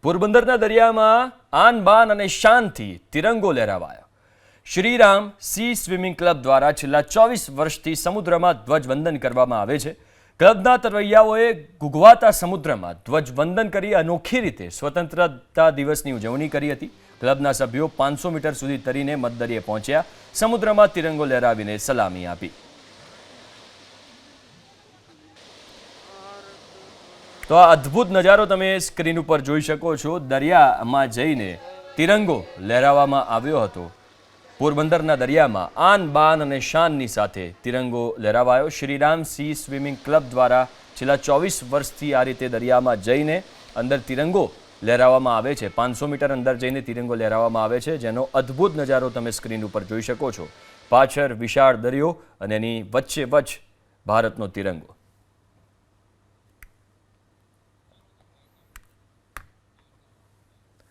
પોરબંદરના દરિયામાં આન બાન અને શાનથી તિરંગો લહેરાવાયો। શ્રીરામ સી સ્વિમિંગ ક્લબ દ્વારા છેલ્લા 24 વર્ષથી સમુદ્રમાં ધ્વજવંદન કરવામાં આવે છે। ક્લબના તરવૈયાઓએ ગુગવાતા સમુદ્રમાં ધ્વજવંદન કરી અનોખી રીતે સ્વતંત્રતા દિવસની ઉજવણી કરી હતી। ક્લબના સભ્યો 500 મીટર સુધી તરીને મધદરિયે પહોંચ્યા, સમુદ્રમાં તિરંગો લહેરાવીને સલામી આપી। તો આ અદ્ભુત નજારો તમે સ્ક્રીન ઉપર જોઈ શકો છો। દરિયામાં જઈને તિરંગો લહેરાવવામાં આવ્યો હતો। પોરબંદરના દરિયામાં આન બાન અને શાનની સાથે તિરંગો લહેરાવાયો। શ્રીરામ સી સ્વિમિંગ ક્લબ દ્વારા છેલ્લા 24 વર્ષથી આ રીતે દરિયામાં જઈને અંદર તિરંગો લહેરાવવામાં આવે છે। 500 મીટર અંદર જઈને તિરંગો લહેરાવવામાં આવે છે, જેનો અદ્ભુત નજારો તમે સ્ક્રીન ઉપર જોઈ શકો છો। પાછળ વિશાળ દરિયો અને એની વચ્ચે ભારતનો તિરંગો।